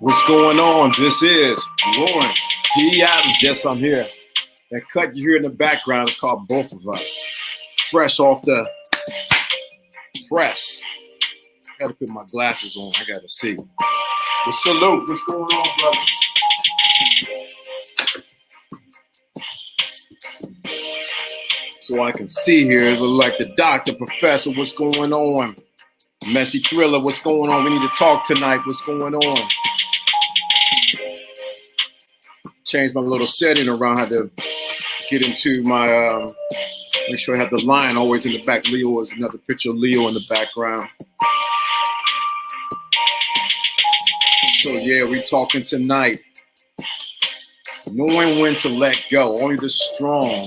What's going on? This is Lawrence D. Adams. Yes, I'm here. That cut you hear in the background is called Both of Us. Fresh off the press. I gotta put my glasses on. I gotta see. Well, salute. What's going on, brother? So I can see here. It look like the doctor, professor. What's going on? Messy Thriller. What's going on? We need to talk tonight. What's going on? Change my little setting around how to get into my, make sure I have the line always in the back. Leo is another picture of Leo in the background. So yeah, we talking tonight. Knowing when to let go. Only the strong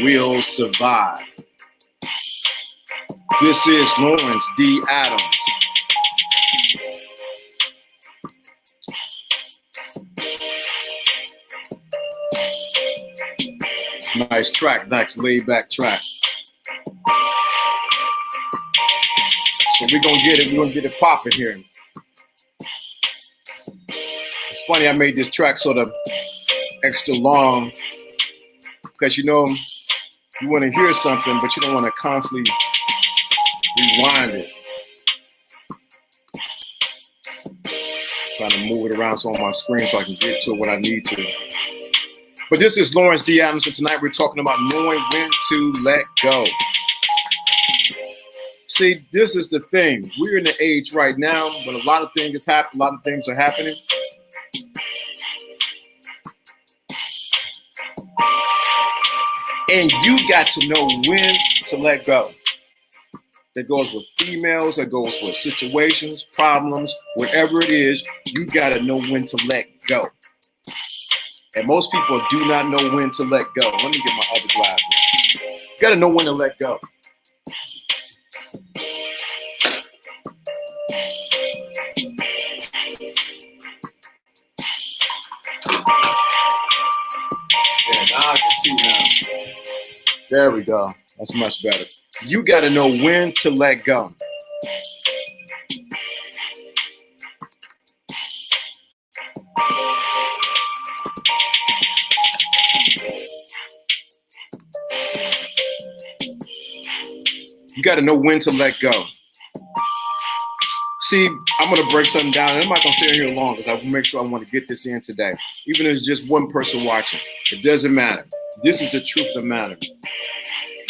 will survive. This is Lawrence D. Adams. Nice track, nice laid back track. So we're gonna get it popping here. It's funny, I made this track sort of extra long because you know you want to hear something, but you don't want to constantly rewind it. Trying to move it around so on my screen so I can get to what I need to. But this is Lawrence D. Adams, and tonight we're talking about knowing when to let go. See, this is the thing. We're in the age right now when a lot of things happen. A lot of things are happening. And you got to know when to let go. That goes with females, that goes with situations, problems, whatever it is, you got to know when to let go. And most people do not know when to let go. Let me get my other glasses. You got to know when to let go. Yeah, now I can see now. There we go. That's much better. You got to know when to let go. You got to know when to let go. See, I'm going to break something down. And I'm not going to stay here long because I will make sure I want to get this in today. Even if it's just one person watching, it doesn't matter. This is the truth of the matter.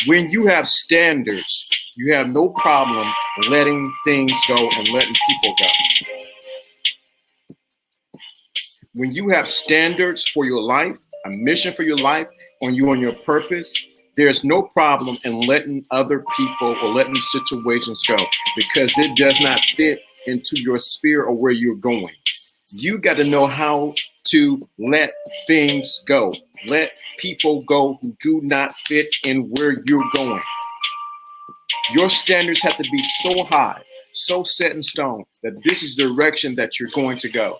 When you have standards, you have no problem letting things go and letting people go. When you have standards for your life, a mission for your life, on your purpose, there's no problem in letting other people or letting situations go because it does not fit into your sphere or where you're going. You got to know how to let things go. Let people go who do not fit in where you're going. Your standards have to be so high, so set in stone that this is the direction that you're going to go.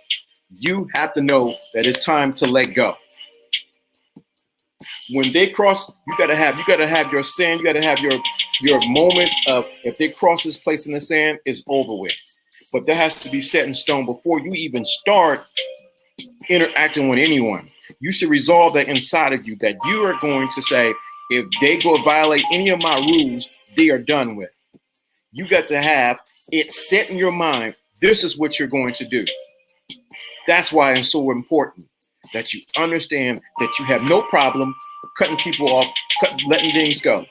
You have to know that it's time to let go. When they cross, you gotta have your sand, you gotta have your moments of if they cross this place in the sand, it's over with. But that has to be set in stone before you even start interacting with anyone. You should resolve that inside of you that you are going to say, if they go violate any of my rules, they are done with. You got to have it set in your mind. This is what you're going to do. That's why it's so important that you understand that you have no problem cutting people off, letting things go.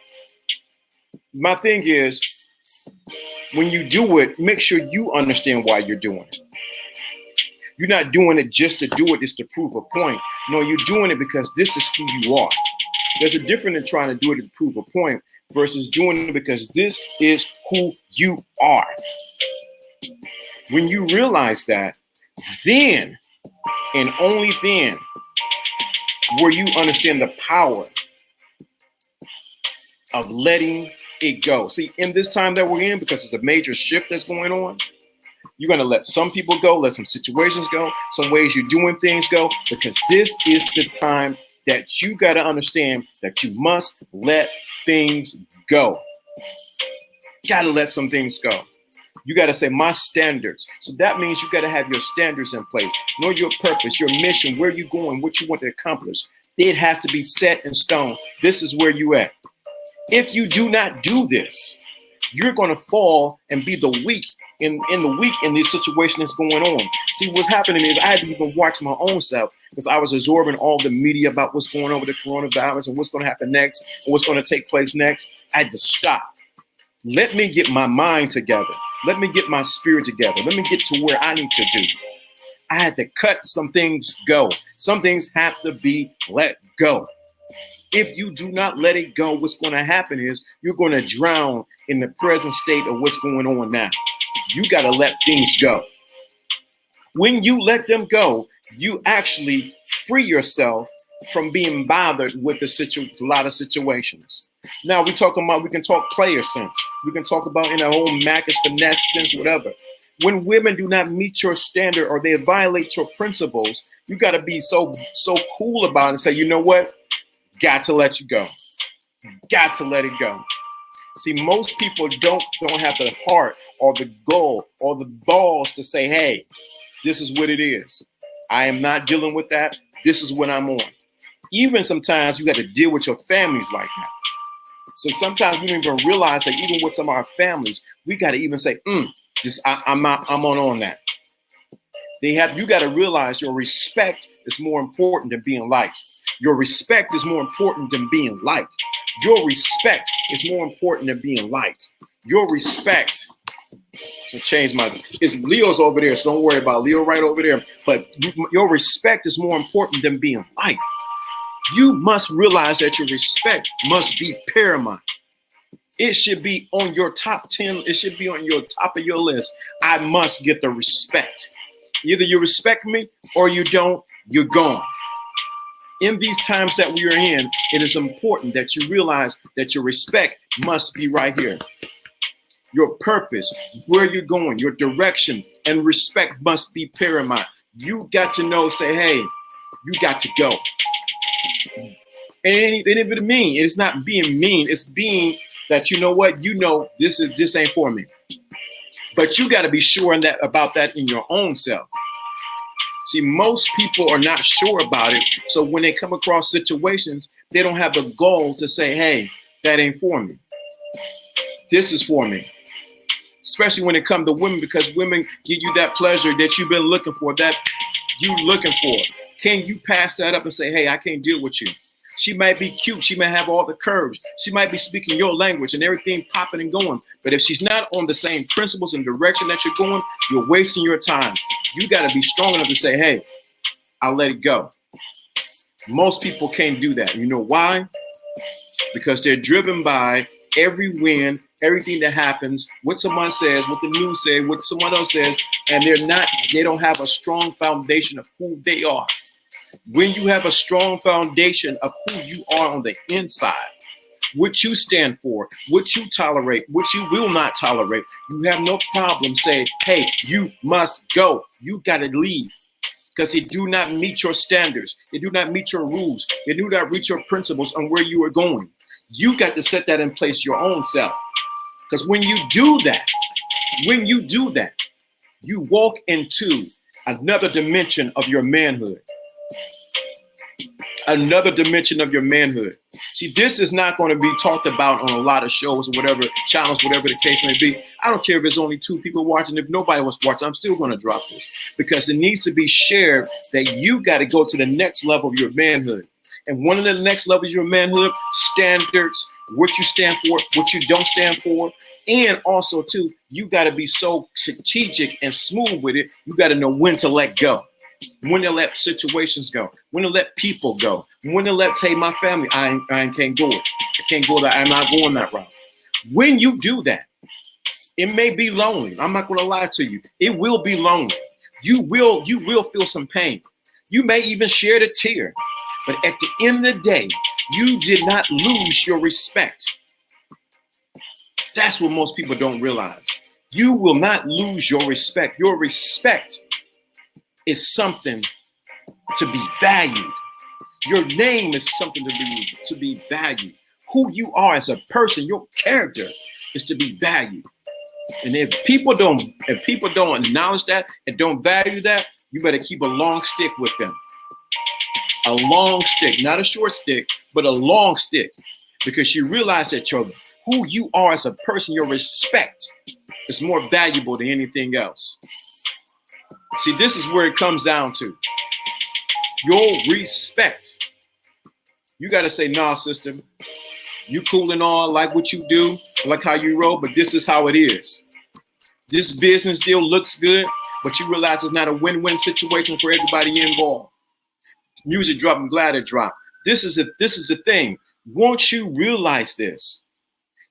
My thing is, when you do it, make sure you understand why you're doing it. You're not doing it just to do it, just to prove a point. No, you're doing it because this is who you are. There's a difference in trying to do it to prove a point versus doing it because this is who you are. When you realize that, then and only then where you understand the power of letting it go. See, in this time that we're in, because it's a major shift that's going on, you're going to let some people go, let some situations go, some ways you're doing things go, because this is the time that you got to understand that you must let things go. Got to let some things go. You got to say my standards. So that means you got to have your standards in place. Know your purpose, your mission, where you're going, what you want to accomplish. It has to be set in stone. This is where you at. If you do not do this, you're going to fall and be the weak in this situation that's going on. See, what's happening is I had to even watch my own self because I was absorbing all the media about what's going on with the coronavirus and what's going to happen next and what's going to take place next. I had to stop. Let me get my mind together. Let me get my spirit together. Let me get to where I need to do. I had to cut some things go. Some things have to be let go. If you do not let it go, what's going to happen is you're going to drown in the present state of what's going on now. You got to let things go. When you let them go, you actually free yourself from being bothered with a lot of situations. Now we can talk player sense. We can talk about in a whole Macish finesse sense, whatever. When women do not meet your standard or they violate your principles, you got to be so cool about it and say, you know what? Got to let you go. Got to let it go. See, most people don't have the heart or the goal or the balls to say, hey, this is what it is. I am not dealing with that. This is what I'm on. Even sometimes you got to deal with your families like that. So sometimes we don't even realize that even with some of our families, we got to even say, I'm on that. You got to realize your respect is more important than being liked. Your respect is more important than being liked. Your respect is more important than being liked. Your respect. So change my. It's Leo's over there, so don't worry about Leo right over there. But your respect is more important than being liked. You must realize that your respect must be paramount. It should be on your top 10. It should be on your top of your list. I must get the respect. Either you respect me or you don't, you're gone. In these times that we are in, it is important that you realize that your respect must be right here. Your purpose, where you're going, your direction, and respect must be paramount. You got to know, say, hey, you got to go. And if it mean, it's not being mean, it's being that you know what, you know this ain't for me. But you got to be sure about that in your own self. See, most people are not sure about it. So when they come across situations, they don't have the goal to say, hey, that ain't for me. This is for me. Especially when it comes to women, because women give you that pleasure that you've been looking for, that you looking for. Can you pass that up and say, hey, I can't deal with you? She might be cute. She might have all the curves. She might be speaking your language and everything popping and going. But if she's not on the same principles and direction that you're going, you're wasting your time. You got to be strong enough to say, hey, I'll let it go. Most people can't do that. You know why? Because they're driven by every win, everything that happens, what someone says, what the news says, what someone else says, and they don't have a strong foundation of who they are. When you have a strong foundation of who you are on the inside, what you stand for, what you tolerate, what you will not tolerate, you have no problem saying, hey, you must go. You got to leave because they do not meet your standards. They do not meet your rules. They do not reach your principles on where you are going. You got to set that in place your own self. Because when you do that, you walk into another dimension of your manhood. Another dimension of your manhood. See, this is not going to be talked about on a lot of shows or whatever, channels, whatever the case may be. I don't care if there's only 2 people watching. If nobody wants to watch, I'm still going to drop this because it needs to be shared that you got to go to the next level of your manhood. And one of the next levels of your manhood, standards, what you stand for, what you don't stand for. And also, too, you got to be so strategic and smooth with it. You got to know when to let go. When to let situations go, when to let people go, when to let, say, my family, I can't go it. I can't go that. I'm not going that route. When you do that, it may be lonely. I'm not going to lie to you. It will be lonely. You will feel some pain. You may even shed a tear. But at the end of the day, you did not lose your respect. That's what most people don't realize. You will not lose your respect. Your respect is something to be valued. Your name is something to be valued. Who you are as a person, your character is to be valued. And if people don't acknowledge that and don't value that, you better keep a long stick with them. A long stick, not a short stick, but a long stick, because you realize that who you are as a person, your respect is more valuable than anything else. See, this is where it comes down to. Your respect. You got to say, nah, sister, you cool and all, like what you do, I like how you roll, but this is how it is. This business deal looks good, but you realize it's not a win-win situation for everybody involved. Music drop, I'm glad it dropped. This is the thing. Once you realize this,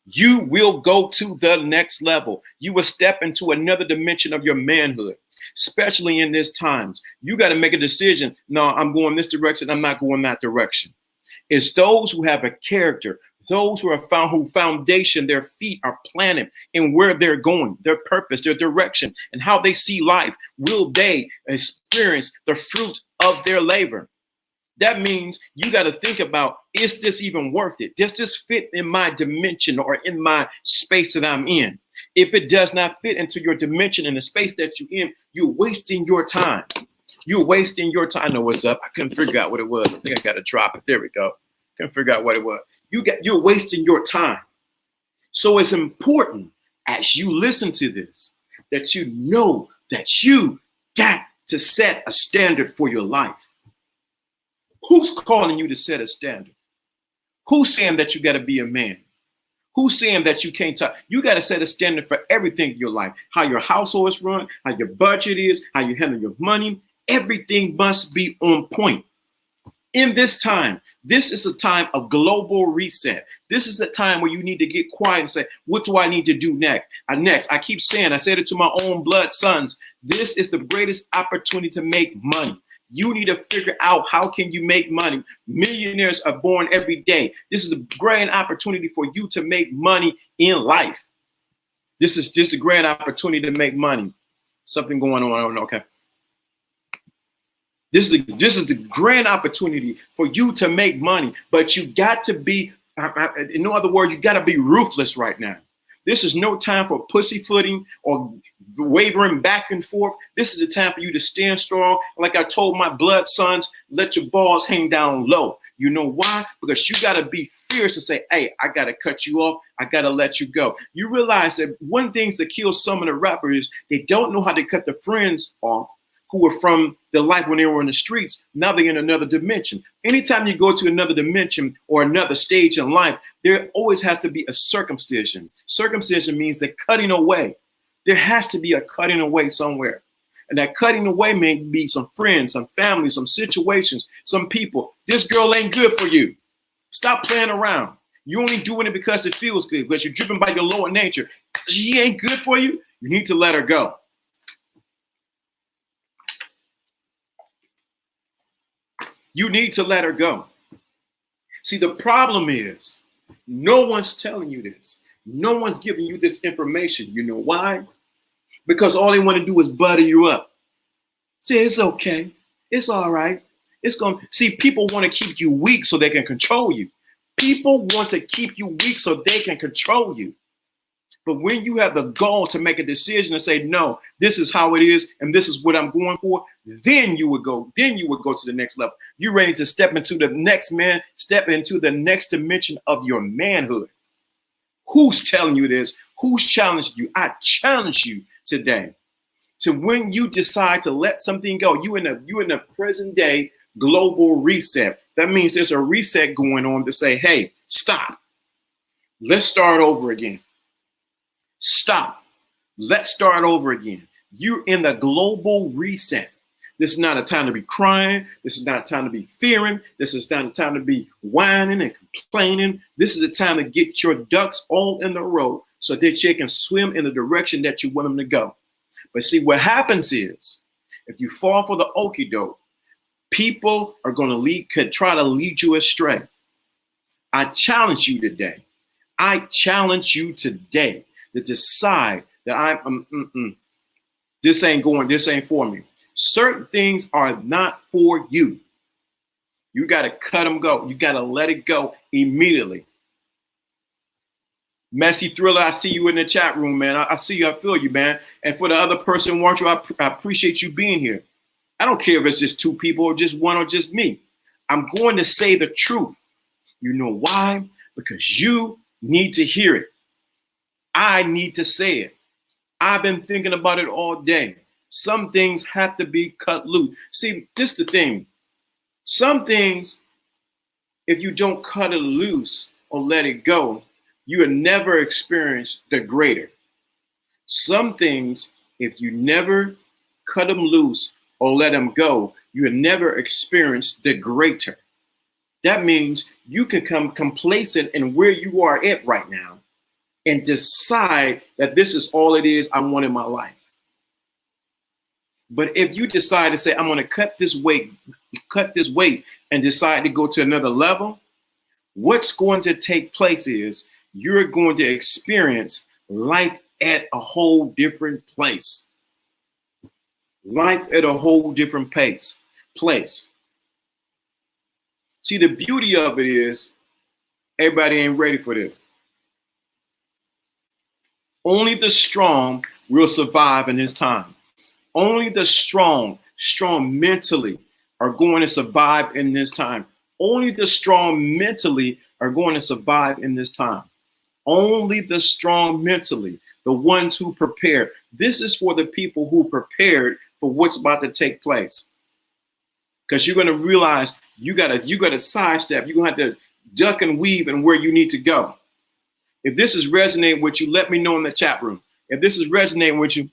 you will go to the next level. You will step into another dimension of your manhood. Especially in these times, you got to make a decision. No, I'm going this direction. I'm not going that direction. It's those who have a character, those who who foundation, their feet are planted in where they're going, their purpose, their direction, and how they see life. Will they experience the fruit of their labor? That means you got to think about, is this even worth it? Does this fit in my dimension or in my space that I'm in? If it does not fit into your dimension and the space that you're in, you're wasting your time. You're wasting your time. I know what's up. I couldn't figure out what it was. I think I got to drop it. There we go. Couldn't figure out what it was. You're wasting your time. So it's important as you listen to this that you know that you got to set a standard for your life. Who's calling you to set a standard? Who's saying that you got to be a man? Who's saying that you can't talk? You got to set a standard for everything in your life. How your household is run, how your budget is, how you handle your money. Everything must be on point. In this time, this is a time of global reset. This is a time where you need to get quiet and say, what do I need to do next? I keep saying, I said it to my own blood sons, this is the greatest opportunity to make money. You need to figure out how can you make money. Millionaires are born every day. This is a great opportunity for you to make money in life. This is just a great opportunity to make money. Something going on, I don't know, okay. This is the grand opportunity for you to make money, but you got to be, in other words, you got to be ruthless right now. This is no time for pussyfooting or wavering back and forth. This is a time for you to stand strong. Like I told my blood sons, let your balls hang down low. You know why? Because you got to be fierce and say, hey, I got to cut you off. I got to let you go. You realize that one thing that kills some of the rappers is they don't know how to cut the friends off who were from the life when they were in the streets. Now they're in another dimension. Anytime you go to another dimension or another stage in life, there always has to be a circumcision. Circumcision means the cutting away. There has to be a cutting away somewhere. And that cutting away may be some friends, some family, some situations, some people. This girl ain't good for you. Stop playing around. You only doing it because it feels good, because you're driven by your lower nature. She ain't good for you. You need to let her go. You need to let her go. See, the problem is no one's telling you this. No one's giving you this information. You know why? Because all they want to do is butter you up. Say, it's okay. It's all right. It's going to see, people want to keep you weak so they can control you. People want to keep you weak so they can control you. But when you have the gall to make a decision and say, no, this is how it is, and this is what I'm going for, then you would go to the next level. You're ready to step into the next man, step into the next dimension of your manhood. Who's telling you this? Who's challenging you? I challenge you today to when you decide to let something go, you in the present day global reset. That means there's a reset going on to say, hey, stop. Let's start over again. Stop. Let's start over again. You're in the global reset. This is not a time to be crying. This is not a time to be fearing. This is not a time to be whining and complaining. This is a time to get your ducks all in a row so that you can swim in the direction that you want them to go. But see, what happens is, if you fall for the okie doke, people are going to try to lead you astray. I challenge you today. I challenge you today to decide that this ain't for me. Certain things are not for you. You got to cut them go. You got to let it go immediately. Messy Thriller, I see you in the chat room, man. I see you. I feel you, man. And for the other person, I appreciate you being here. I don't care if it's just two people or just one or just me. I'm going to say the truth. You know why? Because you need to hear it. I need to say it. I've been thinking about it all day. Some things have to be cut loose. See, this is the thing. Some things, if you don't cut it loose or let it go, you will never experience the greater. Some things, if you never cut them loose or let them go, you will never experience the greater. That means you can come complacent in where you are at right now and decide that this is all it is I want in my life. But if you decide to say, I'm going to cut this weight and decide to go to another level, what's going to take place is you're going to experience life at a whole different place. Life at a whole different place. See, the beauty of it is everybody ain't ready for this. Only the strong will survive in this time. Only the strong mentally are going to survive in this time. Only the strong mentally are going to survive in this time. Only the strong mentally, the ones who prepared. This is for the people who prepared for what's about to take place. Because you're going to realize you got to sidestep. You're going to have to duck and weave and where you need to go. If this is resonating with you, let me know in the chat room. If this is resonating with you,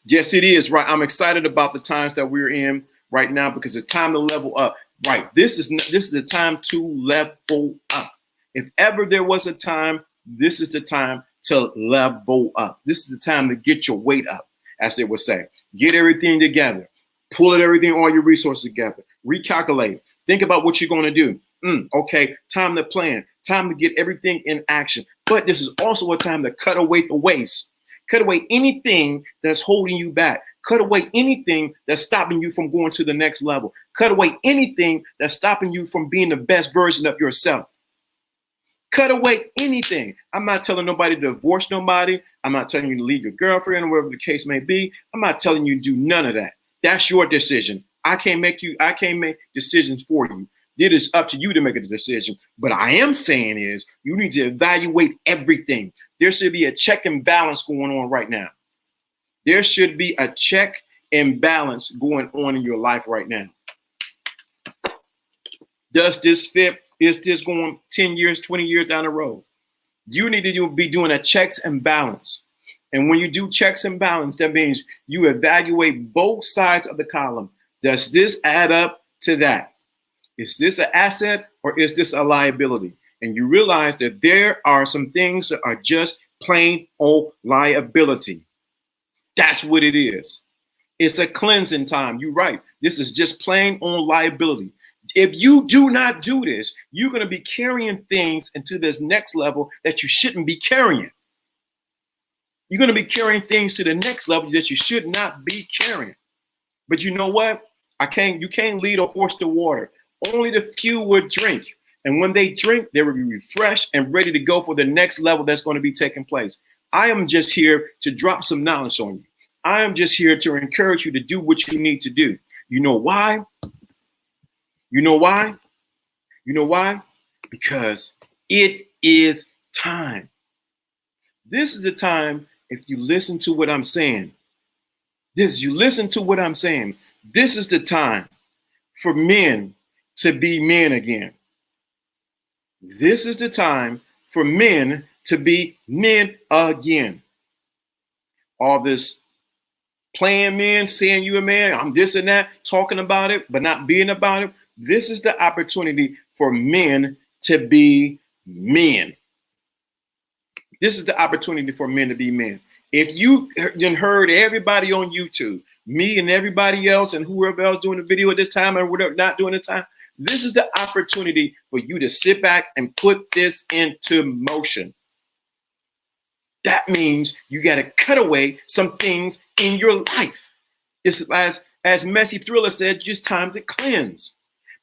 yes, it is, right? I'm excited about the times that we're in right now because it's time to level up. Right. This is the time to level up. If ever there was a time, this is the time to level up. This is the time to get your weight up, as they would say. Get everything together. Pull everything, all your resources together. Recalculate. Think about what you're going to do. Okay, time to plan. Time to get everything in action. But this is also a time to cut away the waste. Cut away anything that's holding you back. Cut away anything that's stopping you from going to the next level. Cut away anything that's stopping you from being the best version of yourself. Cut away anything. I'm not telling nobody to divorce nobody. I'm not telling you to leave your girlfriend or whatever the case may be. I'm not telling you to do none of that. That's your decision. I can't make decisions for you. It is up to you to make a decision. But I am saying is you need to evaluate everything. There should be a check and balance going on right now. There should be a check and balance going on in your life right now. Does this fit? Is this going 10 years, 20 years down the road? You need to be doing a checks and balance. And when you do checks and balance, that means you evaluate both sides of the column. Does this add up to that? Is this an asset or is this a liability? And you realize that there are some things that are just plain old liability. That's what it is. It's a cleansing time. You're right. This is just plain on liability. If you do not do this, you're going to be carrying things into this next level that you shouldn't be carrying. You're going to be carrying things to the next level that you should not be carrying. But you know what? You can't lead a horse to water. Only the few would drink. And when they drink, they will be refreshed and ready to go for the next level that's going to be taking place. I am just here to drop some knowledge on you. I am just here to encourage you to do what you need to do. You know why? You know why? You know why? Because it is time. This is the time if you listen to what I'm saying. This is the time for men to be men again. This is the time for men to be men again. All this playing men, saying you a man, I'm this and that, talking about it, but not being about it. This is the opportunity for men to be men. This is the opportunity for men to be men. If you heard everybody on YouTube, me and everybody else and whoever else doing the video at this time or whatever, not doing this time, this is the opportunity for you to sit back and put this into motion. That means you got to cut away some things in your life. This is, as Messi Thriller said, just time to cleanse.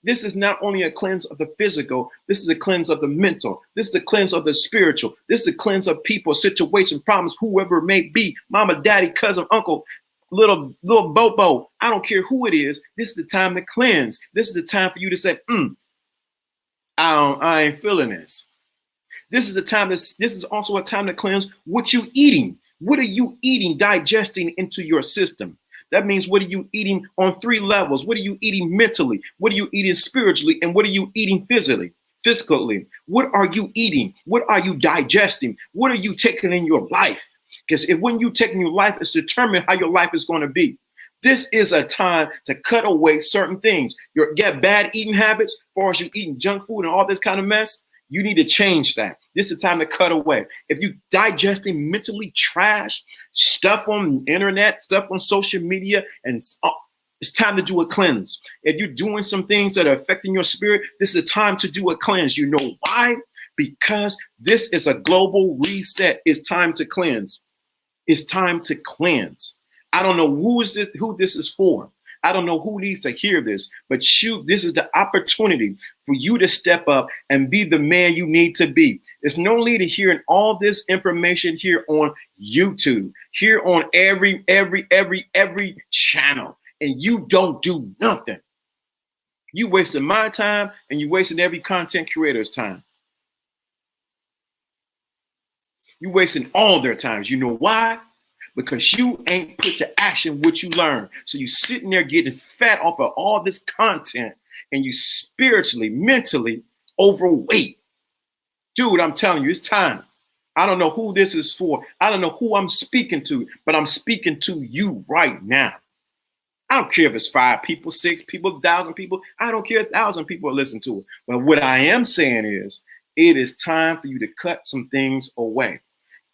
This is not only a cleanse of the physical, this is a cleanse of the mental. This is a cleanse of the spiritual. This is a cleanse of people, situation, problems, whoever it may be, mama, daddy, cousin, uncle, little Bobo. I don't care who it is. This is the time to cleanse. This is the time for you to say, I ain't feeling this. This is also a time to cleanse what you eating. What are you eating, digesting into your system? That means what are you eating on 3 levels? What are you eating mentally? What are you eating spiritually? And what are you eating physically? What are you eating? What are you digesting? What are you taking in your life? Because when you take in your life, it's determined how your life is going to be. This is a time to cut away certain things. You get bad eating habits, as far as you eating junk food and all this kind of mess. You need to change that. This is the time to cut away. If you digesting mentally trash, stuff on the internet, stuff on social media, and it's time to do a cleanse. If you're doing some things that are affecting your spirit, this is a time to do a cleanse. You know why? Because this is a global reset. It's time to cleanse. It's time to cleanse. I don't know who this is for. I don't know who needs to hear this, but this is the opportunity for you to step up and be the man you need to be. There's no need to hearing all this information here on YouTube, here on every channel, and you don't do nothing. You wasting my time and you wasting every content creator's time. You wasting all their times. You know why? Because you ain't put to action what you learn. So you sitting there getting fat off of all this content and you spiritually, mentally overweight. Dude, I'm telling you, it's time. I don't know who this is for. I don't know who I'm speaking to, but I'm speaking to you right now. I don't care if it's 5 people, 6 people, 1,000 people. I don't care if 1,000 people listen to it. But what I am saying is, it is time for you to cut some things away.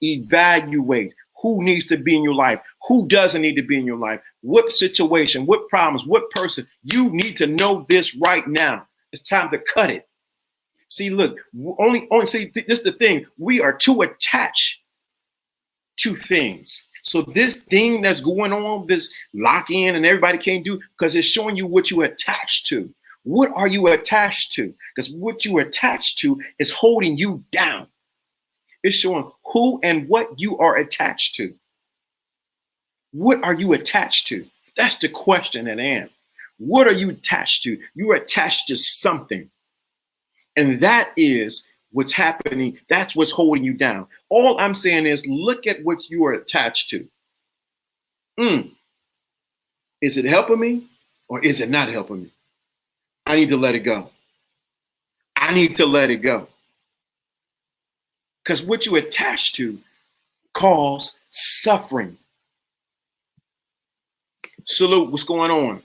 Evaluate who needs to be in your life, who doesn't need to be in your life, what situation, what problems, what person. You need to know this right now. It's time to cut it. See, look, see, this is the thing. We are too attached to things. So this thing that's going on, this lock in and everybody can't do, because it's showing you what you attached to. What are you attached to? Because what you attached to is holding you down. It's showing who and what you are attached to. What are you attached to? That's the question at hand. What are you attached to? You are attached to something. And that is what's happening. That's what's holding you down. All I'm saying is look at what you are attached to. Is it helping me or is it not helping me? I need to let it go. I need to let it go. Because what you attach to causes suffering. Salute, what's going on?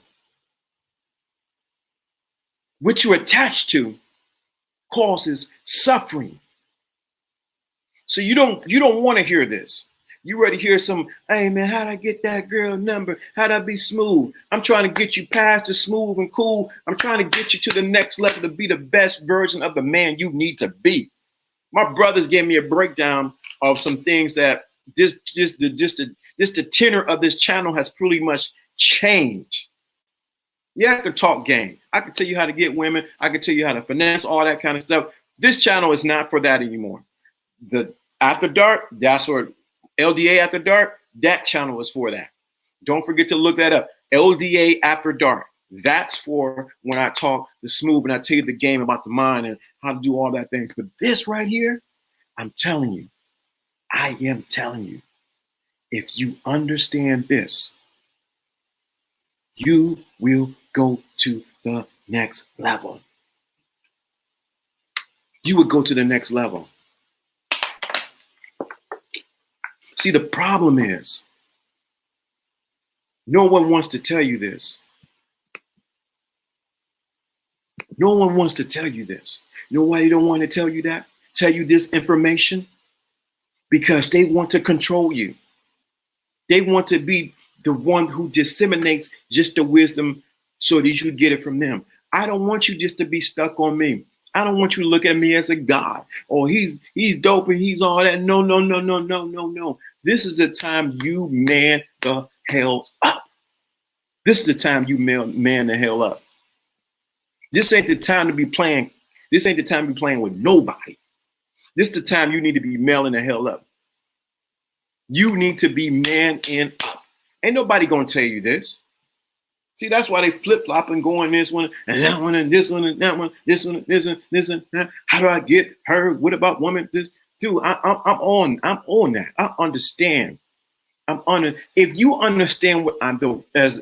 What you attach to causes suffering. So you don't want to hear this. You ready to hear some, hey man, how'd I get that girl number? How'd I be smooth? I'm trying to get you past the smooth and cool. I'm trying to get you to the next level to be the best version of the man you need to be. My brothers gave me a breakdown of some things that the tenor of this channel has pretty much changed. Yeah, I could talk game. I could tell you how to get women. I could tell you how to finesse, all that kind of stuff. This channel is not for that anymore. The After Dark, that's for LDA After Dark. That channel is for that. Don't forget to look that up. LDA After Dark. That's for when I talk the smooth and I tell you the game about the mind and how to do all that things. But this right here, I'm telling you, I am telling you, if you understand this, you will go to the next level. You would go to the next level. See, the problem is, no one wants to tell you this. No one wants to tell you this. You know why they don't want to tell you that? Tell you this information? Because they want to control you. They want to be the one who disseminates just the wisdom so that you get it from them. I don't want you just to be stuck on me. I don't want you to look at me as a god. Oh, he's dope and he's all that. No, no, no, no, no, no, no. This is the time you man the hell up. This is the time you man the hell up. This ain't the time to be playing. This ain't the time to be playing with nobody. This is the time you need to be mailing the hell up. You need to be manning up. Ain't nobody gonna tell you this. See, that's why they flip-flop and go on this one and that one and this one and that one, this one, this one, this one. How do I get her? What about woman? This dude, I'm on that. I understand. I'm on it. If you understand what I'm doing, as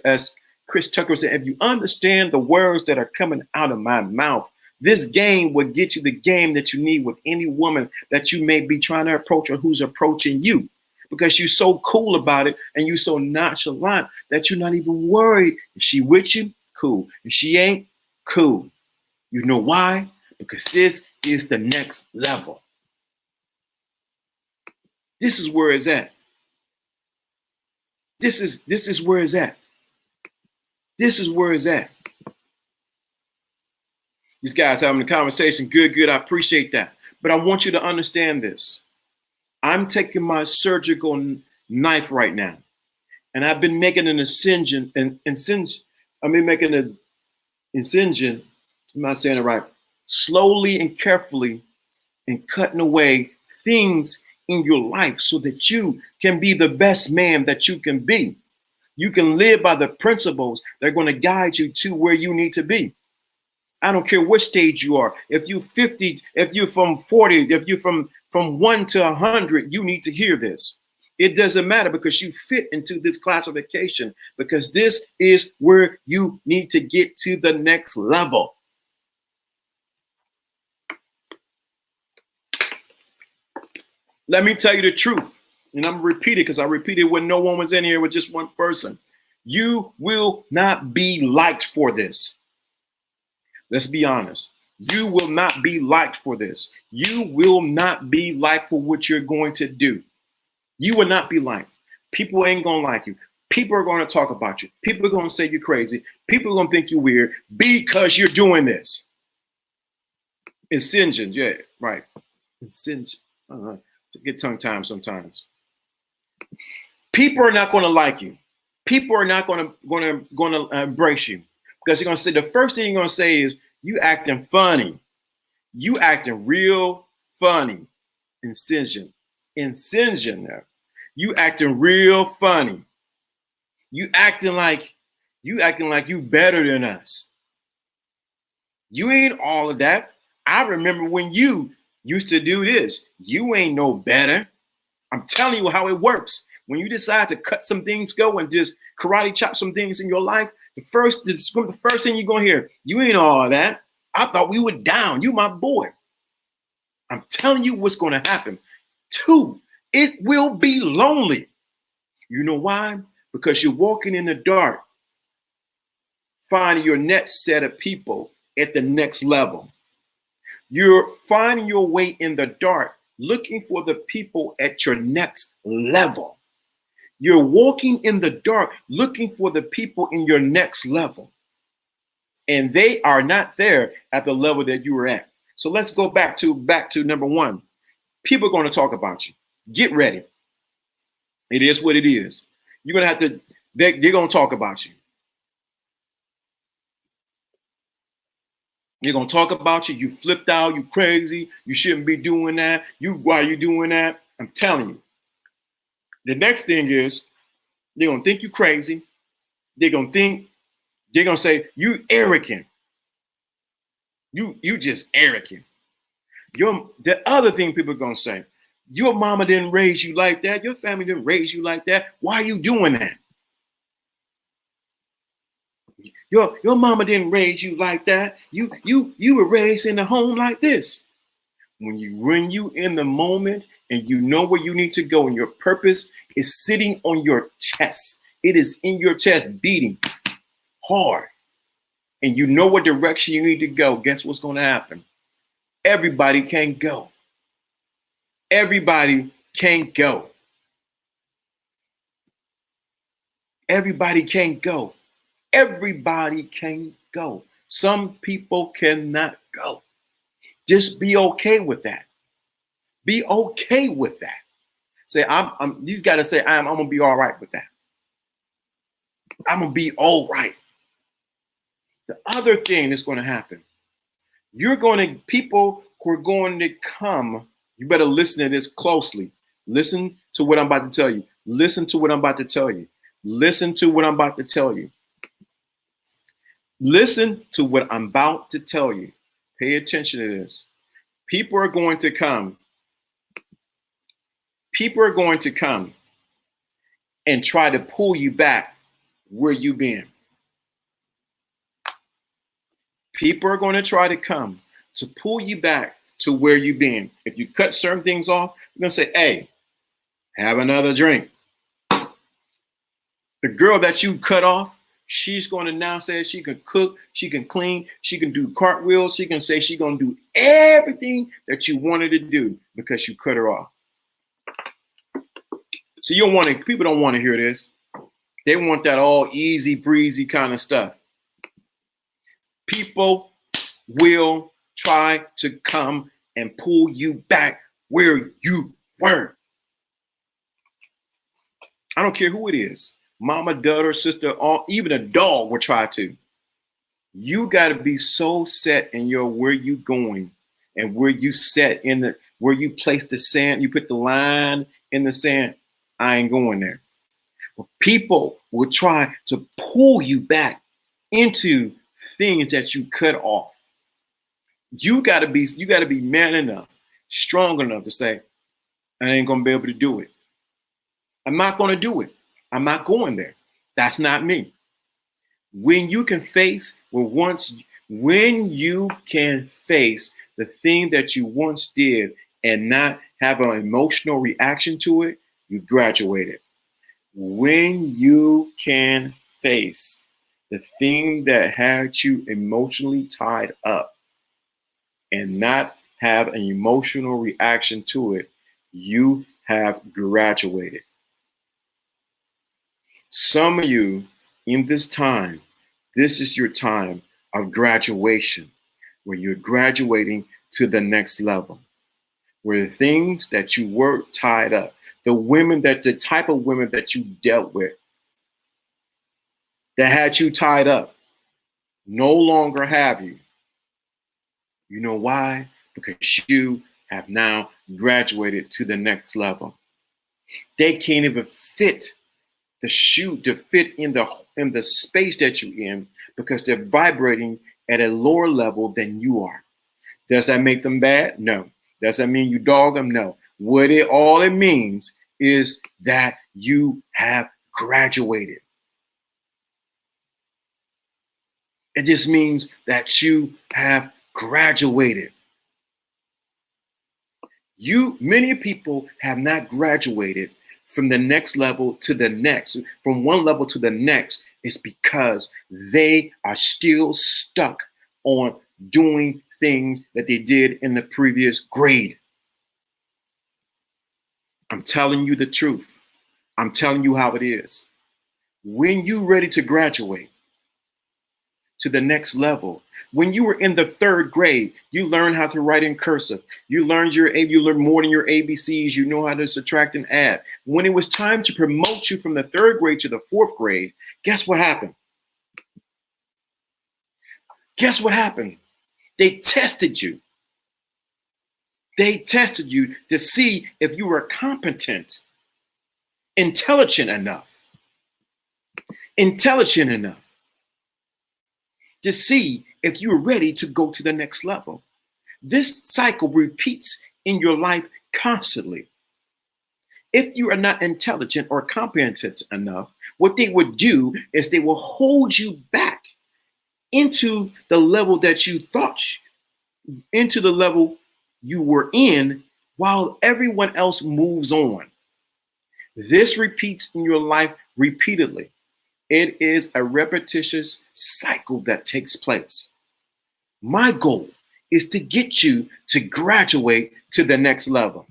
Chris Tucker said, if you understand the words that are coming out of my mouth, this game will get you the game that you need with any woman that you may be trying to approach or who's approaching you. Because you're so cool about it and you're so nonchalant that you're not even worried. If she with you, cool. If she ain't, cool. You know why? Because this is the next level. This is where it's at. This is where it's at. This is where it's at. These guys having a conversation. Good. I appreciate that. But I want you to understand this. I'm taking my surgical knife right now, and I've been making an incision. I'm not saying it right. Slowly and carefully, and cutting away things in your life so that you can be the best man that you can be. You can live by the principles that are going to guide you to where you need to be. I don't care what stage you are. If you're 50, if you're from 40, if you're from 1 to 100, you need to hear this. It doesn't matter because you fit into this classification, because this is where you need to get to the next level. Let me tell you the truth. And I'm going to repeat it because I repeated when no one was in here with just one person. You will not be liked for this. Let's be honest. You will not be liked for this. You will not be liked for what you're going to do. You will not be liked. People ain't going to like you. People are going to talk about you. People are going to say you're crazy. People are going to think you're weird because you're doing this. Incension, yeah, right. Incension. To get tongue tied sometimes. People are not going to like you. People are not going to embrace you because you're going to say the first thing you're going to say is you acting funny. You acting real funny. Incension. There. You acting real funny. You acting like you better than us. You ain't all of that. I remember when you used to do this. You ain't no better. I'm telling you how it works. When you decide to cut some things go and just karate chop some things in your life, the first thing you're gonna hear, you ain't all of that. I thought we were down. You my boy. I'm telling you what's gonna happen. 2, it will be lonely. You know why? Because you're walking in the dark, finding your next set of people at the next level. You're finding your way in the dark, looking for the people at your next level. You're walking in the dark, looking for the people in your next level. And they are not there at the level that you were at. So let's go back to number 1. People are going to talk about you. Get ready. It is what it is. You're going to have to, they're going to talk about you. They're going to talk about you. You flipped out. You crazy. You shouldn't be doing that. Why are you doing that? I'm telling you. The next thing is they're going to think you crazy. They're going to say you arrogant. You just arrogant. The other thing people are going to say, your mama didn't raise you like that. Your family didn't raise you like that. Why are you doing that? Your mama didn't raise you like that. You were raised in a home like this. When you in the moment and you know where you need to go and your purpose is sitting on your chest. It is in your chest beating hard. And you know what direction you need to go. Guess what's going to happen? Everybody can't go. Everybody can't go. Everybody can't go. Everybody can't go. Some people cannot go. Just be okay with that. Be okay with that. Say, you've got to say, I'm going to be all right with that. I'm going to be all right. The other thing that's going to happen, people who are going to come, you better listen to this closely. Listen to what I'm about to tell you. Listen to what I'm about to tell you. Listen to what I'm about to tell you. Listen to what I'm about to tell you. Pay attention to this. People are going to come. People are going to come and try to pull you back where you've been. People are going to try to come to pull you back to where you've been. If you cut certain things off, you're going to say, hey, have another drink. The girl that you cut off, she's going to now say she can cook, she can clean, she can do cartwheels, she can say she's going to do everything that you wanted to do because you cut her off. So people don't want to hear this. They want that all easy breezy kind of stuff. People will try to come and pull you back where you were. I don't care who it is. Mama, daughter, sister, or even a dog will try to. You got to be so set in where you going and where you set where you place the sand. You put the line in the sand. I ain't going there. But people will try to pull you back into things that you cut off. You got to be man enough, strong enough to say, I ain't going to be able to do it. I'm not going to do it. I'm not going there. That's not me. When you can face the thing that you once did and not have an emotional reaction to it, you graduated. When you can face the thing that had you emotionally tied up and not have an emotional reaction to it, you have graduated. Some of you in this time, this is your time of graduation, where you're graduating to the next level, where the things that you were tied up, the type of women that you dealt with that had you tied up, no longer have you. You know why? Because you have now graduated to the next level. They can't even fit the shoe to fit in the space that you're in because they're vibrating at a lower level than you are. Does that make them bad? No. Does that mean you dog them? No. All it means is that you have graduated. It just means that you have graduated. Many people have not graduated from the next level to the next, from one level to the next. It's because they are still stuck on doing things that they did in the previous grade. I'm telling you the truth. I'm telling you how it is. When you're ready to graduate to the next level, when you were in the 3rd grade, you learned how to write in cursive. You learned more than your ABCs. You know how to subtract and add. When it was time to promote you from the 3rd grade to the 4th grade, guess what happened? Guess what happened? They tested you. They tested you to see if you were competent, intelligent enough to see if you were ready to go to the next level. This cycle repeats in your life constantly. If you are not intelligent or competent enough, what they would do is they will hold you back into the level that you thought, into the level you were in, while everyone else moves on. This repeats in your life repeatedly. It is a repetitious cycle that takes place. My goal is to get you to graduate to the next level.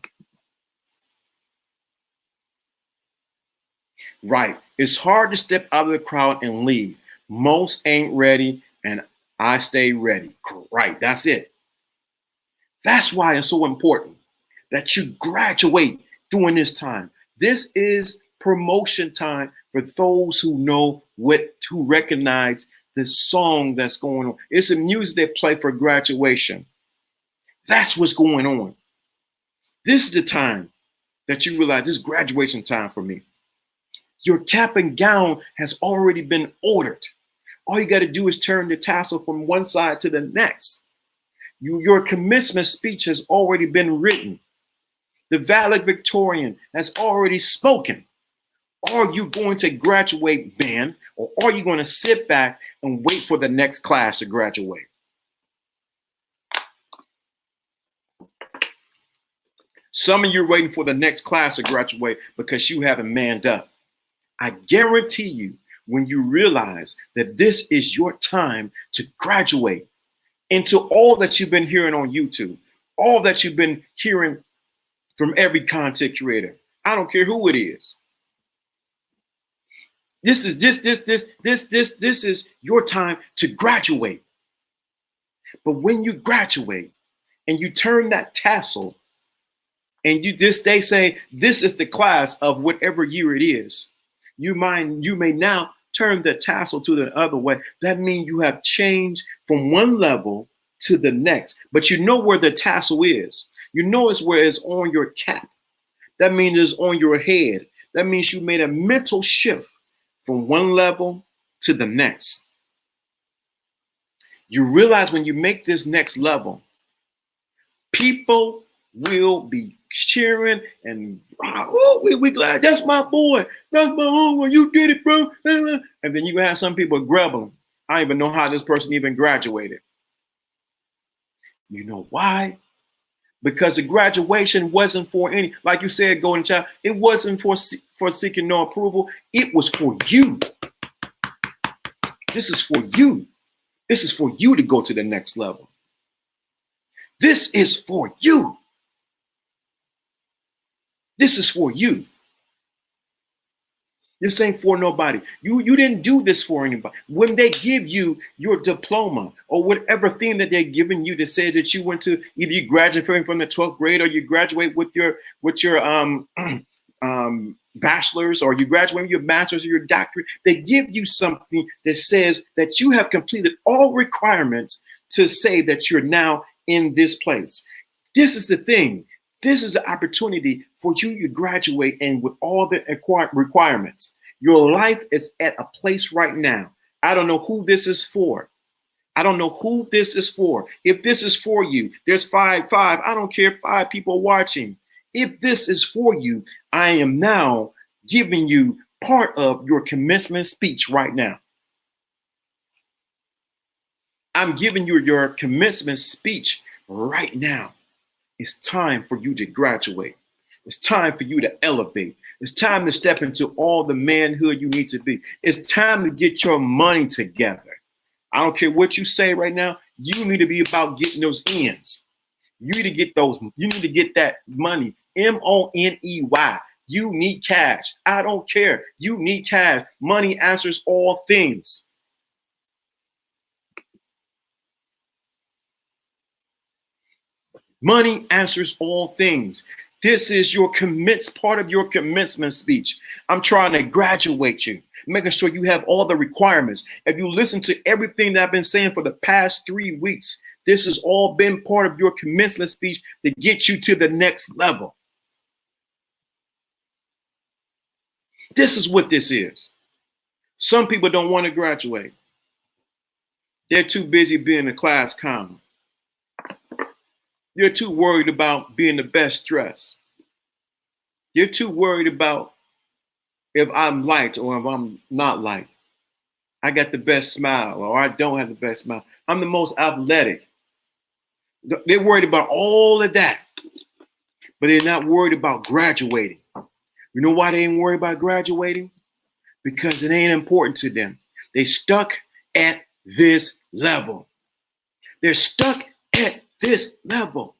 Right. It's hard to step out of the crowd and leave. Most ain't ready, and I stay ready. Right. That's it. That's why it's so important that you graduate during this time. This is promotion time for those who know who recognize the song that's going on. It's the music they play for graduation. That's what's going on. This is the time that you realize this is graduation time for me. Your cap and gown has already been ordered. All you got to do is turn the tassel from one side to the next. Your commencement speech has already been written. The valedictorian has already spoken. Are you going to graduate, Ben, or are you going to sit back and wait for the next class to graduate? Some of you are waiting for the next class to graduate because you haven't manned up. I guarantee you, when you realize that this is your time to graduate into all that you've been hearing on YouTube, all that you've been hearing from every content creator, I don't care who it is. This is your time to graduate. But when you graduate and you turn that tassel and they say this is the class of whatever year it is, you may now turn the tassel to the other way. That means you have changed from one level to the next. But you know where the tassel is. You know it's where it's on your cap. That means it's on your head. That means you made a mental shift from one level to the next. You realize when you make this next level, people will be cheering and we glad. That's my boy. That's my homie. You did it, bro. And then you have some people grumbling. I don't even know how this person even graduated. You know why? because the graduation wasn't for any, like you said, Golden Child, it wasn't for seeking no approval. It was for you. This is for you. This is for you to go to the next level. This is for you. This is for you. This ain't for nobody. You didn't do this for anybody. When they give you your diploma or whatever thing that they're giving you to say that you went to, either you graduating from the 12th grade or you graduate with your bachelor's, or you graduate with your master's or your doctorate, they give you something that says that you have completed all requirements to say that you're now in this place. This is the thing. This is the opportunity for you to graduate, and with all the requirements. Your life is at a place right now. I don't know who this is for. I don't know who this is for. If this is for you, there's five. I don't care if 5 people watching. If this is for you, I am now giving you part of your commencement speech right now. I'm giving you your commencement speech right now. It's time for you to graduate. It's time for you to elevate. It's time to step into all the manhood you need to be. It's time to get your money together. I don't care what you say right now. You need to be about getting those ends. You need to get those. You need to get that money. MONEY. You need cash. I don't care. You need cash. Money answers all things. Money answers all things. This is your part of your commencement speech. I'm trying to graduate you, making sure you have all the requirements. If you listen to everything that I've been saying for the past 3 weeks, this has all been part of your commencement speech to get you to the next level. This is what this is. Some people don't want to graduate. They're too busy being a class clown. You're too worried about being the best dressed. You're too worried about if I'm liked or if I'm not liked. I got the best smile or I don't have the best smile. I'm the most athletic. They're worried about all of that, but they're not worried about graduating. You know why they ain't worried about graduating? Because it ain't important to them. They stuck at this level. They're stuck at this level.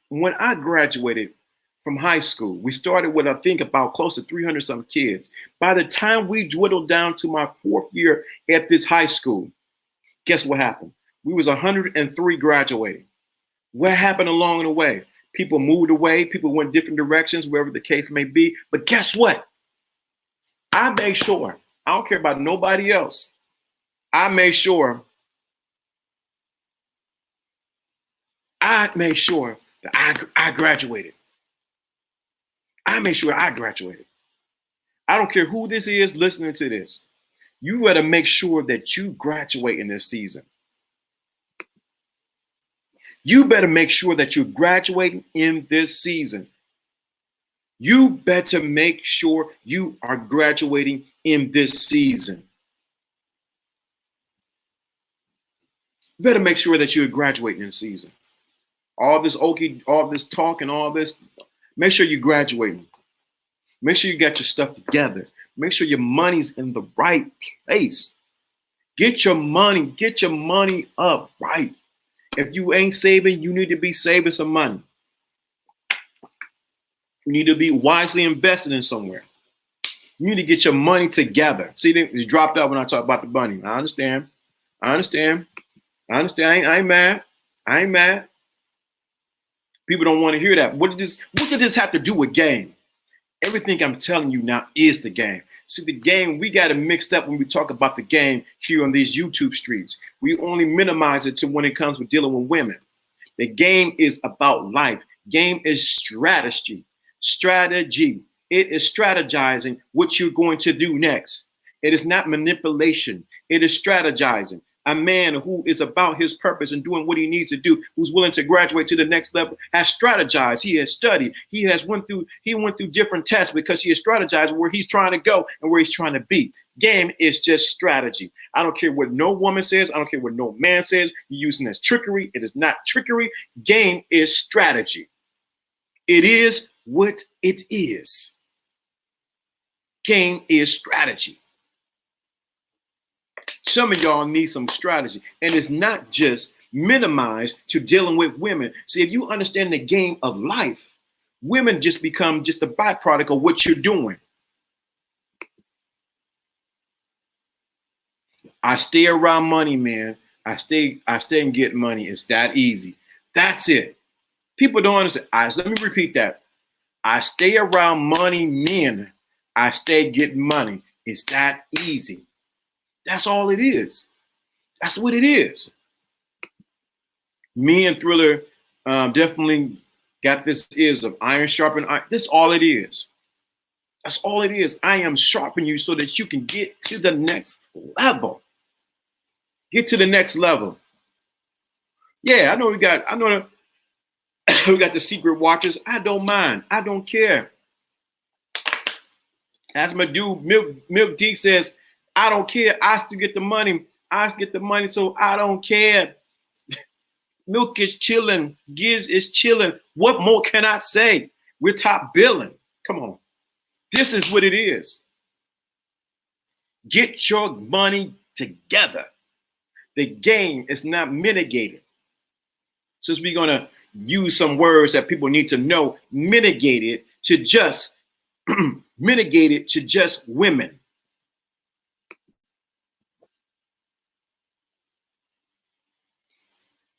When I graduated from high school, we started with, I think, about close to 300 some kids. By the time we dwindled down to my 4th year at this high school, guess what happened? We was 103 graduating. What happened along the way? People moved away. People went different directions, wherever the case may be. But guess what? I made sure, I don't care about nobody else. I made sure that I graduated. I made sure I graduated. I don't care who this is listening to this. You better make sure that you graduate in this season. You better make sure that you're graduating in this season. You better make sure you are graduating in this season. You better make sure that you're graduating in the season. All this talk and all this, make sure you're graduating. Make sure you got your stuff together. Make sure your money's in the right place. Get your money up right. If you ain't saving, you need to be saving some money. You need to be wisely invested in somewhere. You need to get your money together. See, it dropped out when I talk about the money. I understand. I ain't mad. People don't want to hear that. What did this have to do with game? Everything I'm telling you now is the game. See, the game, we got it mixed up when we talk about the game here on these YouTube streets. We only minimize it to when it comes with dealing with women. The game is about life. Game is strategy. It is strategizing what you're going to do next. It is not manipulation. It is strategizing. A man who is about his purpose and doing what he needs to do, who's willing to graduate to the next level, has strategized. He has studied. He went through different tests because he has strategized where he's trying to go and where he's trying to be. Game is just strategy. I don't care what no woman says. I don't care what no man says. You're using it as trickery. It is not trickery. Game is strategy. It is what it is. Game is strategy. Some of y'all need some strategy. And it's not just minimized to dealing with women. See, if you understand the game of life, women just become just a byproduct of what you're doing. I stay around money, man. I stay and get money. It's that easy. That's it. People don't understand. Let me repeat that. I stay around money men. I stay getting money. It's that easy. That's all it is. That's what it is. Me and Thriller definitely got this is of iron sharpen iron. That's all it is. That's all it is. I am sharpening you so that you can get to the next level. Get to the next level. Yeah, I know we got the secret watchers. I don't mind. I don't care. As my dude Milk D says, I don't care. I still get the money. I get the money, so I don't care. Milk is chilling. Giz is chilling. What more can I say? We're top billing. Come on. This is what it is. Get your money together. The game is not mitigated. Since we're going to use some words that people need to know, mitigated to just mitigated to just women.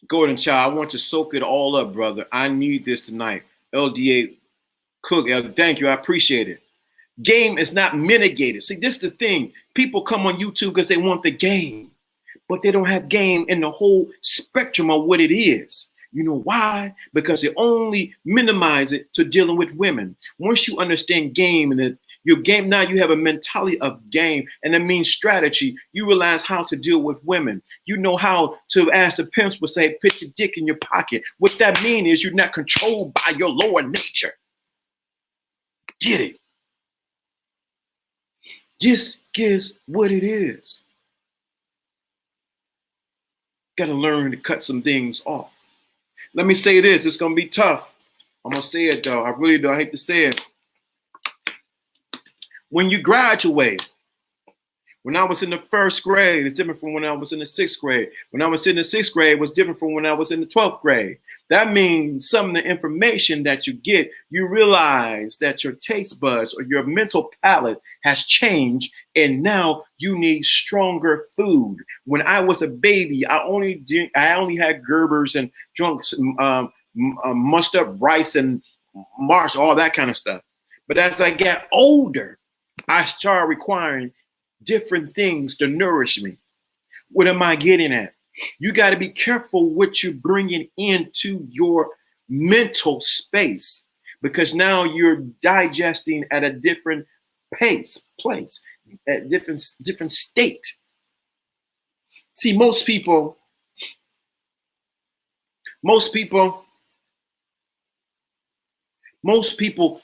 Goalden Child, I want to soak it all up, brother. I need this tonight. LDA Cook, thank you. I appreciate it. Game is not mitigated. See, this is the thing. People come on YouTube because they want the game, but they don't have game in the whole spectrum of what it is. You know why? Because they only minimize it to dealing with women. Once you understand game and your game, now you have a mentality of game, and that means strategy. You realize how to deal with women. You know how to, as the pimps would say, put your dick in your pocket. What that means is you're not controlled by your lower nature. Get it? Just guess what it is. Got to learn to cut some things off. Let me say this. It's going to be tough. I'm going to say it, though. I really do. I hate to say it. When you graduate, when I was in the first grade, it's different from when I was in the sixth grade. When I was in the sixth grade, it was different from when I was in the 12th grade. That means some of the information that you get, you realize that your taste buds or your mental palate has changed, and now you need stronger food. When I was a baby, I only had Gerbers and drunk mushed up rice and marsh, all that kind of stuff. But as I got older, I started requiring different things to nourish me. What am I getting at? You got to be careful what you're bringing into your mental space, because now you're digesting at a different place, at different state. See, most people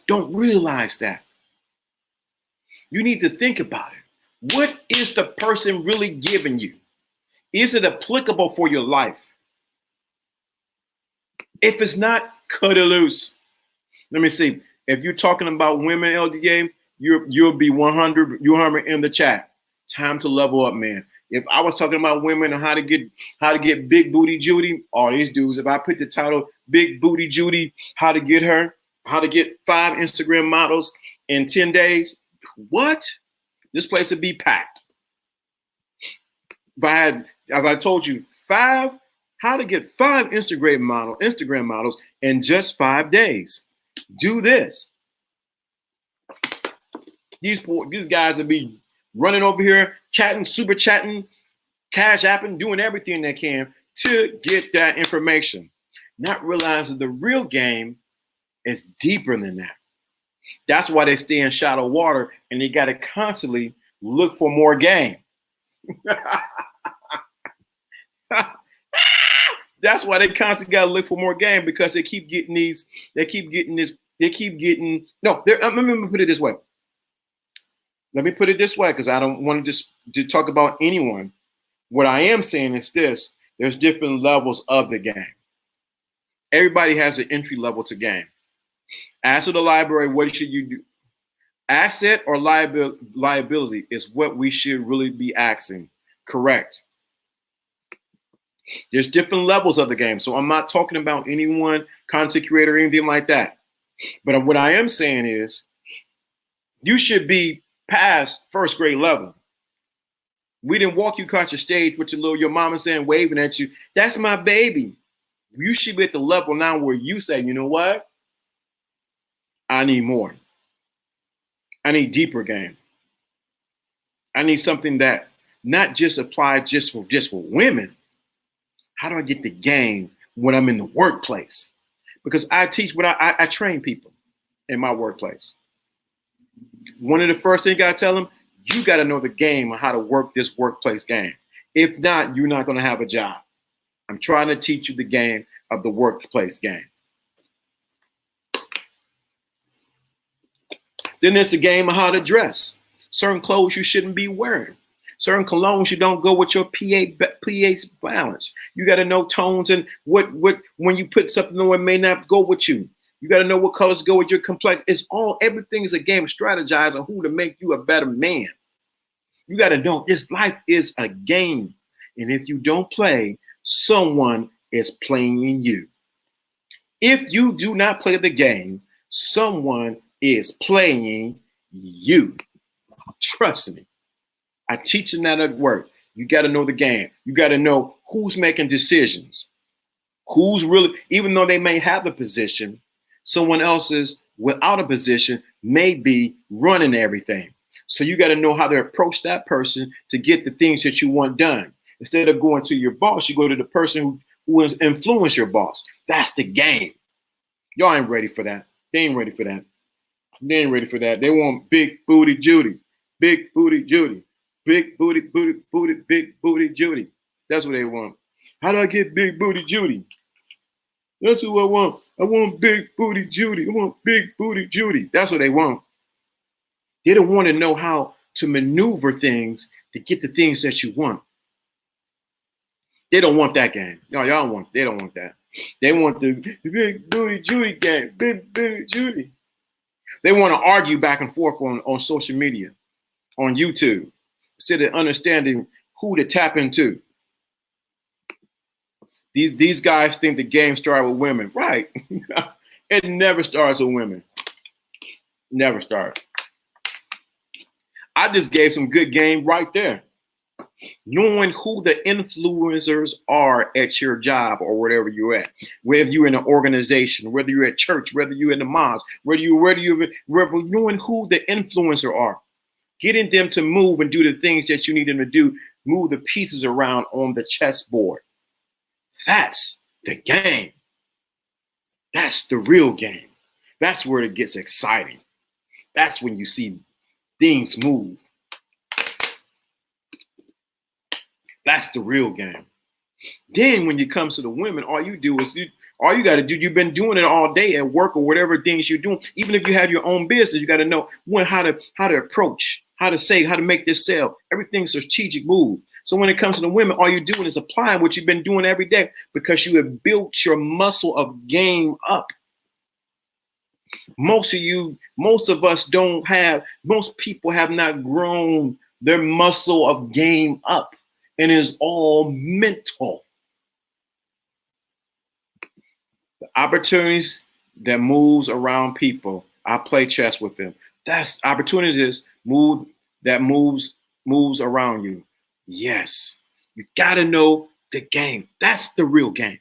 don't realize that. You need to think about it. What is the person really giving you? Is it applicable for your life? If it's not, cut it loose. Let me see. If you're talking about women, LDA, you'll be 100. You're in the chat. Time to level up, man. If I was talking about women and how to get big booty Judy, all these dudes. If I put the title "Big Booty Judy," how to get 5 Instagram models in 10 days. What? This place would be packed. If I told you how to get 5 Instagram models in just 5 days. Do this. These guys will be running over here, chatting, super chatting, cash apping, doing everything they can to get that information. Not realizing the real game is deeper than that. That's why they stay in shallow water, and they got to constantly look for more game. That's why they constantly got to look for more game, because they keep getting these, no, let me put it this way. Let me put it this way, because I don't want to just to talk about anyone. What I am saying is this: there's different levels of the game. Everybody has an entry level to game. Ask the library, what should you do? Asset or liability is what we should really be asking. Correct. There's different levels of the game. So I'm not talking about anyone, content creator, or anything like that. But what I am saying is you should be past first grade level. We didn't walk you across your stage with your mama saying, waving at you, that's my baby. You should be at the level now where you say, you know what? I need more. I need deeper game. I need something that not just applies just for women. How do I get the game when I'm in the workplace? Because I teach I train people in my workplace. One of the first things I gotta tell them, you gotta know the game on how to work this workplace game. If not, you're not gonna have a job. I'm trying to teach you the game of the workplace game. Then there's the game of how to dress. Certain clothes you shouldn't be wearing. Certain colognes you don't go with your pH balance. You got to know tones and what when you put something on, it may not go with you. You got to know what colors go with your complexion. Everything is a game. Strategize on who to make you a better man. You got to know this life is a game. And if you don't play, someone is playing you. If you do not play the game, someone is playing you. Trust me. I teach them that at work. You got to know the game. You got to know who's making decisions. Who's really, even though they may have a position, someone else is without a position may be running everything. So you got to know how to approach that person to get the things that you want done. Instead of going to your boss, you go to the person who has influenced your boss. That's the game. Y'all ain't ready for that. They ain't ready for that. They ain't ready for that. They want big booty Judy. Big booty Judy. Big booty, big booty Judy. That's what they want. How do I get big booty Judy? That's who I want. I want big booty Judy. I want big booty Judy. That's what they want. They don't want to know how to maneuver things to get the things that you want. They don't want that game. No, y'all want. They don't want that. They want the big booty Judy game. Big booty Judy. They want to argue back and forth on social media, on YouTube, instead of understanding who to tap into. These guys think the game started with women. Right. It never starts with women. Never starts. I just gave some good game right there. Knowing who the influencers are at your job or wherever you're at, whether you're in an organization, whether you're at church, whether you're in the mosque, whether knowing who the influencer are, getting them to move and do the things that you need them to do, move the pieces around on the chessboard. That's the game. That's the real game. That's where it gets exciting. That's when you see things move. That's the real game. Then when it comes to the women, all you do is all you got to do. You've been doing it all day at work or whatever things you're doing. Even if you have your own business, you got to know how to approach, how to say, how to make this sell. Everything's a strategic move. So when it comes to the women, all you're doing is applying what you've been doing every day because you have built your muscle of game up. Most people have not grown their muscle of game up. And it's all mental. The opportunities that moves around people, I play chess with them. That's opportunities moves around you. Yes, you gotta know the game. That's the real game.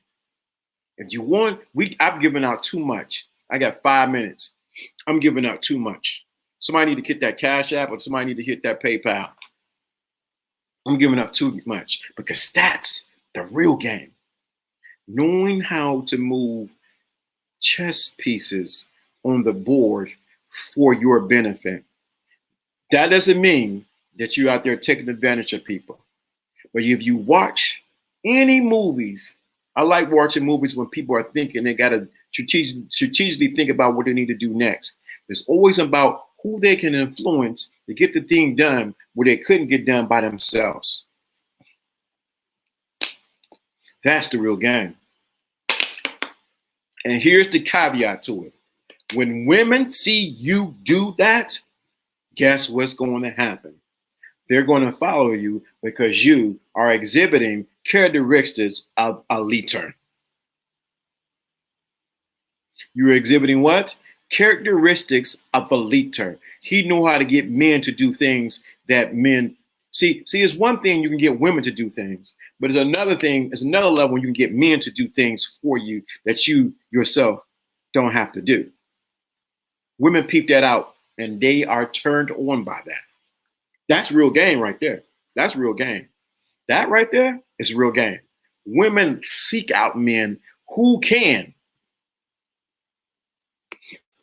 If you want, I've given out too much. I got 5 minutes. I'm giving out too much. Somebody need to hit that Cash App or somebody need to hit that PayPal. I'm giving up too much because that's the real game. Knowing how to move chess pieces on the board for your benefit. That doesn't mean that you're out there taking advantage of people. But if you watch Any movies. I like watching movies when people are thinking they got to strategically think about what they need to do next. It's always about who they can influence to get the thing done where they couldn't get done by themselves. That's the real game. And here's the caveat to it. When women see you do that, guess what's going to happen? They're going to follow you because you are exhibiting characteristics of a leader. You're exhibiting what? Characteristics of a leader. He knew how to get men to do things that men see. It's one thing you can get women to do things, but it's another thing, it's another level when you can get men to do things for you that you yourself don't have to do. Women peep that out and they are turned on by that. That's real game right there. That's real game. That right there is real game. Women seek out men who can.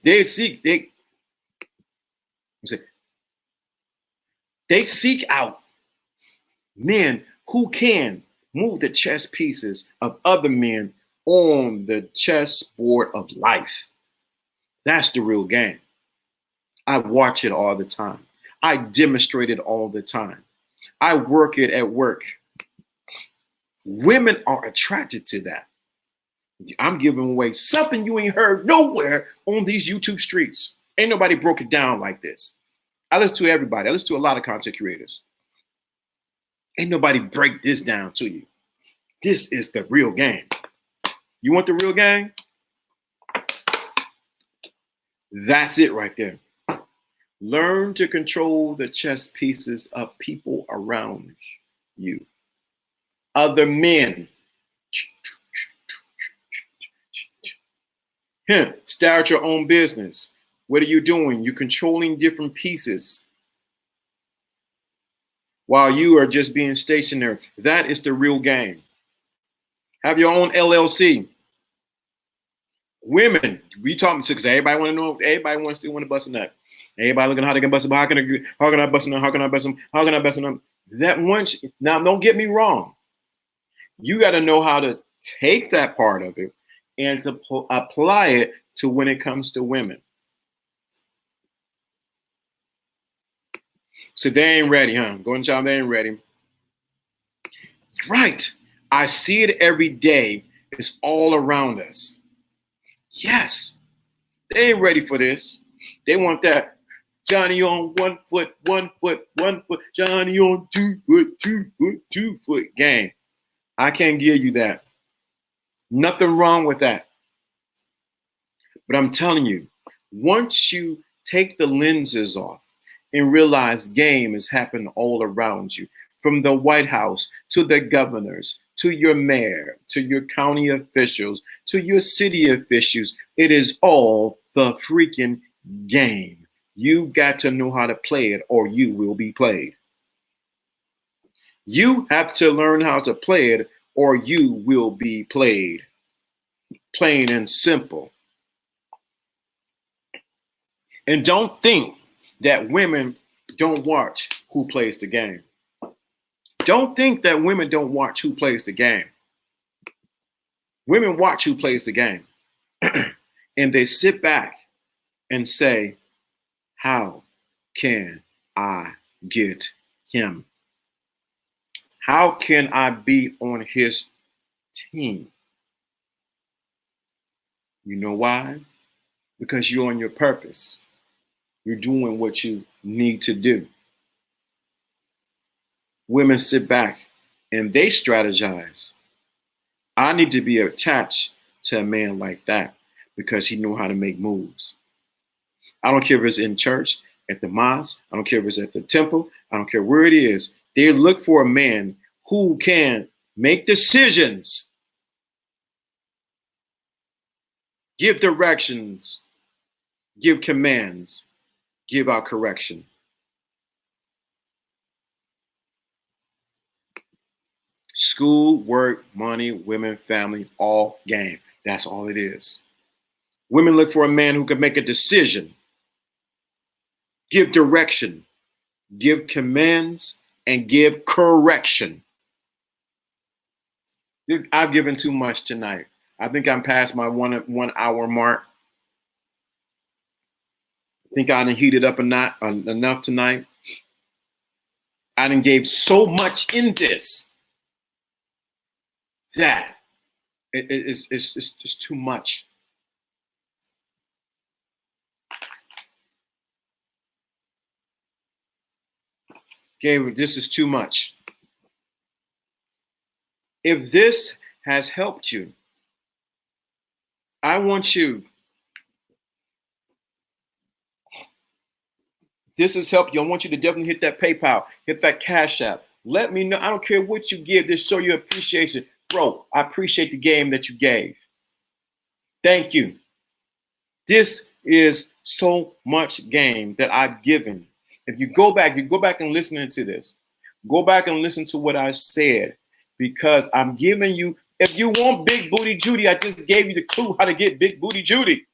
They seek out men who can move the chess pieces of other men on the chessboard of life. That's the real game. I watch it all the time. I demonstrate it all the time. I work it at work. Women are attracted to that. I'm giving away something you ain't heard nowhere on these YouTube streets. Ain't nobody broke it down like this. I listen to everybody. I listen to a lot of content creators. Ain't nobody break this down to you. This is the real game. You want the real game? That's it right there. Learn to control the chess pieces of people around you. Other men. Start your own business. What are you doing? You're controlling different pieces while you are just being stationary. That is the real game. Have your own LLC. Women, we talking because everybody want to know. Everybody wants to bust a nut. Everybody looking how they can bust a nut. How can I bust a nut? How can I bust them? How can I bust a nut? That once now, don't get me wrong. You got to know how to take that part of it and to apply it to when it comes to women. So they ain't ready, huh? Golden Child, they ain't ready. Right. I see it every day. It's all around us. Yes. They ain't ready for this. They want that Johnny on 1 foot, 1 foot, 1 foot, Johnny on 2 foot, 2 foot, 2 foot game. I can't give you that. Nothing wrong with that. But I'm telling you, once you take the lenses off and realize game is happening all around you, from the White House to the governors, to your mayor, to your county officials, to your city officials, it is all the freaking game. You got to know how to play it or you will be played. You have to learn how to play it or you will be played. Plain and simple. And don't think that women don't watch who plays the game. Don't think that women don't watch who plays the game. Women watch who plays the game. And they sit back and say, how can I get him? How can I be on his team? You know why? Because you're on your purpose. You're doing what you need to do. Women sit back and they strategize. I need to be attached to a man like that because he knows how to make moves. I don't care if it's in church, at the mosque. I don't care if it's at the temple. I don't care where it is. They look for a man who can make decisions, give directions, give commands, give out correction. School, work, money, women, family, all game. That's all it is. Women look for a man who can make a decision, give direction, give commands, and give correction. I've given too much tonight. I think I'm past my 1 hour mark. I think I done heated up enough tonight. I done gave so much in this that it's just too much. Gabriel, this is too much. If this has helped you, I want you. This has helped you. I want you to definitely hit that PayPal, hit that Cash App. Let me know. I don't care what you give. Just show your appreciation. Bro, I appreciate the game that you gave. Thank you. This is so much game that I've given. If you go back and listen to this. Go back and listen to what I said, because I'm giving you, if you want Big Booty Judy, I just gave you the clue how to get Big Booty Judy.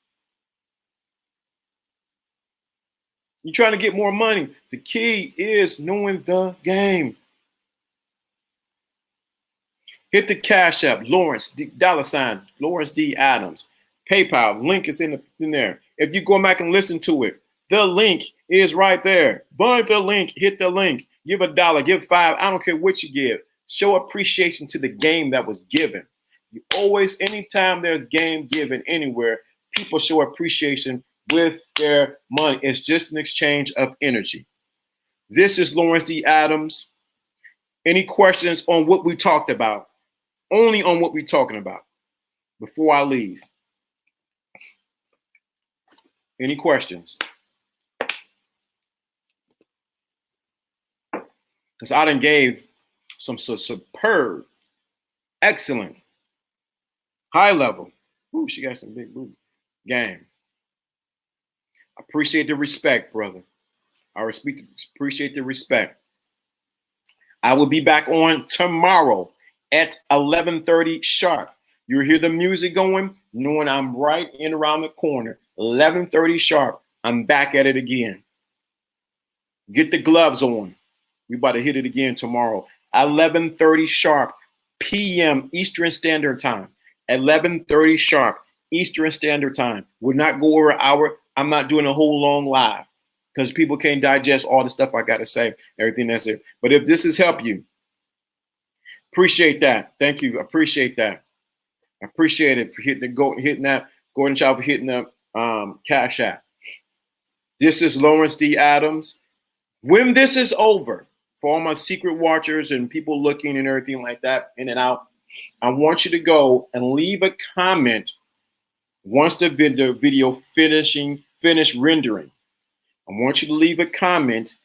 You're trying to get more money. The key is knowing the game. Hit the Cash App, Lawrence D Adams. PayPal, link is in there. If you go back and listen to it, the link is right there. Buy the link, hit the link, give $1, give $5. I don't care what you give. Show appreciation to the game that was given. You always, anytime there's game given anywhere, people show appreciation with their money. It's just an exchange of energy. This is Lawrence D. Adams. Any questions on what we talked about? Only on what we're talking about before I leave. Any questions? Because I done gave some superb, excellent, high level. Ooh, she got some big booty game. Appreciate the respect, brother. I appreciate the respect. I will be back on tomorrow at 11:30 sharp. You'll hear the music going, knowing I'm right in around the corner. 11:30 sharp. I'm back at it again. Get the gloves on. We about to hit it again tomorrow. 11:30 sharp p.m. Eastern Standard Time. 11:30 sharp Eastern Standard Time. We'll not go over an hour. I'm not doing a whole long live because people can't digest all the stuff I got to say, everything that's it. But if this has helped you, appreciate that. Thank you. Appreciate that. I appreciate it for hitting that Goalden Child, for hitting the Cash App. This is Lawrence D. Adams. When this is over, for all my secret watchers and people looking and everything like that, in and out, I want you to go and leave a comment once the video finish rendering. I want you to leave a comment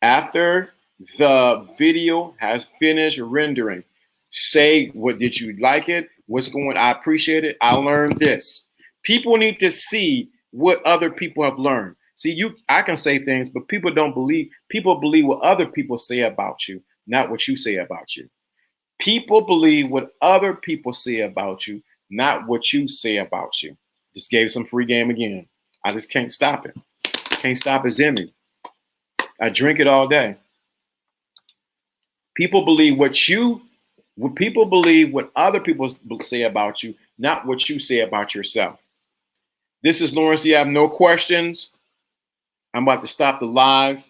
after the video has finished rendering. Say, what did you like it? What's going on? I appreciate it. I learned this. People need to see what other people have learned. See, I can say things, but people don't believe. People believe what other people say about you, not what you say about you. People believe what other people say about you, not what you say about you. Just gave some free game again. I just can't stop it. Can't stop it's in me. I drink it all day. People believe what people believe what other people say about you, not what you say about yourself. This is Lawrence. You have no questions. I'm about to stop the live.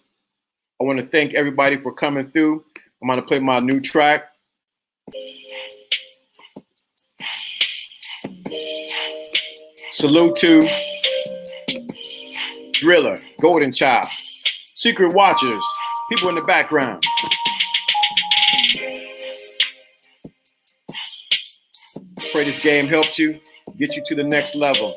I want to thank everybody for coming through. I'm going to play my new track. Salute to Thriller, Goalden Child, Secret Watchers, people in the background. Pray this game helped you, get you to the next level.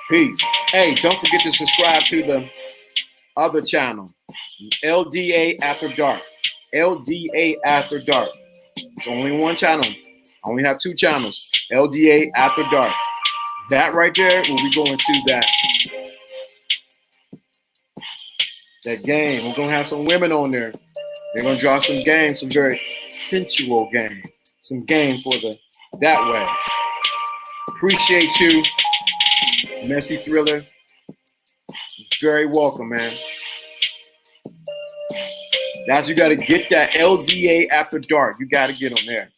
Peace. Hey, don't forget to subscribe to the other channel, LDA After Dark. LDA After Dark. It's only one channel. I only have 2 channels. LDA After Dark. That right there will be going to that game. We're gonna have some women on there. They're gonna draw some game, some very sensual game, some game for that way. Appreciate you, Messy Thriller. Very welcome, man. You got to get that LDA After Dark. You got to get on there.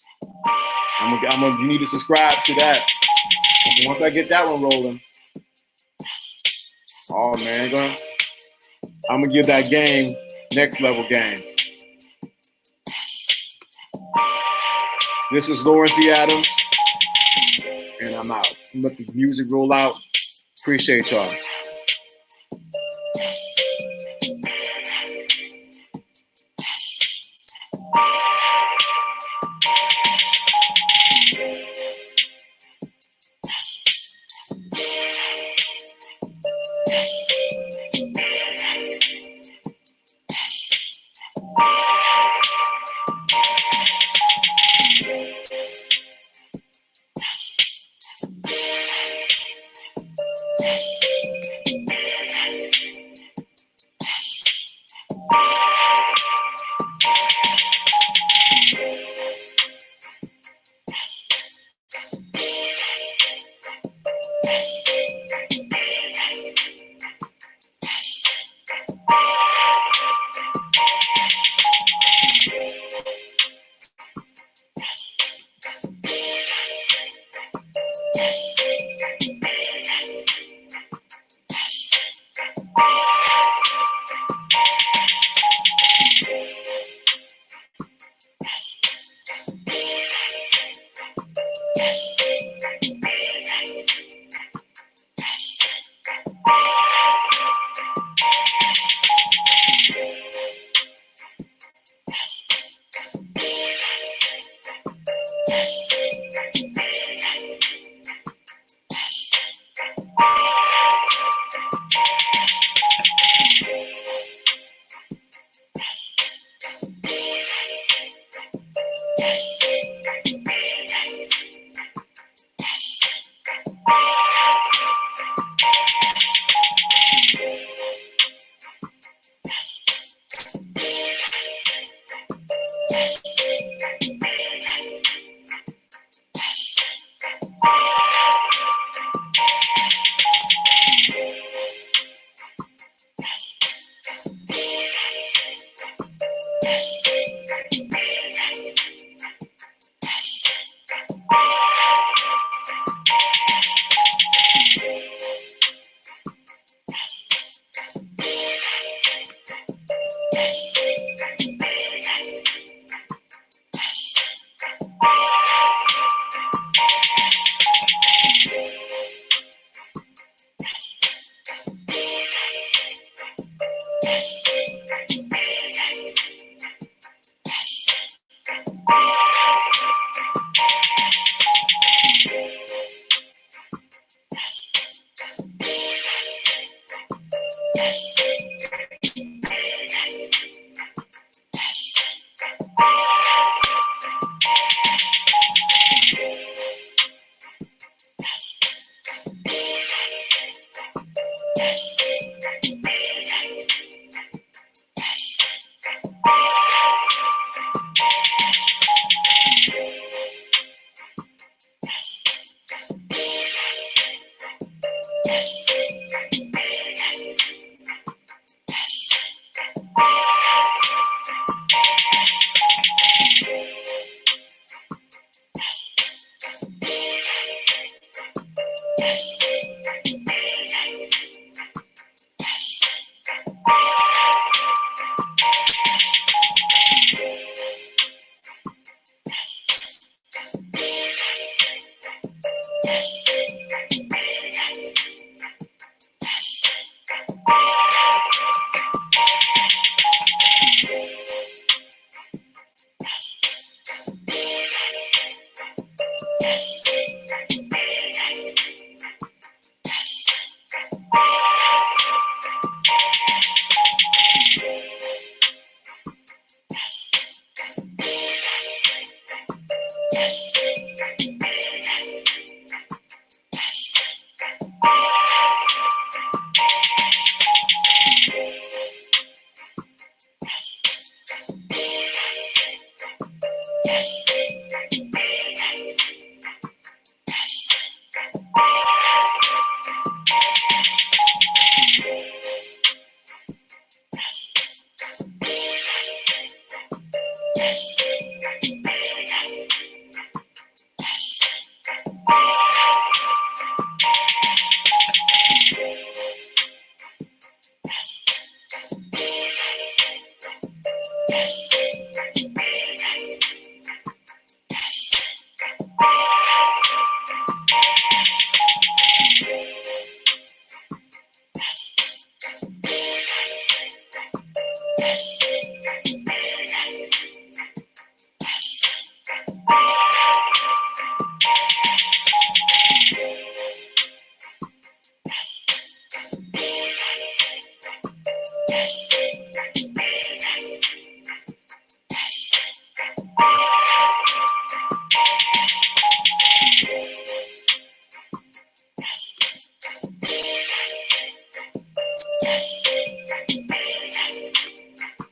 You need to subscribe to that. Once I get that one rolling, oh man, I'm gonna give that game next level game. This is Lawrence E. Adams, and I'm out. Let the music roll out. Appreciate y'all.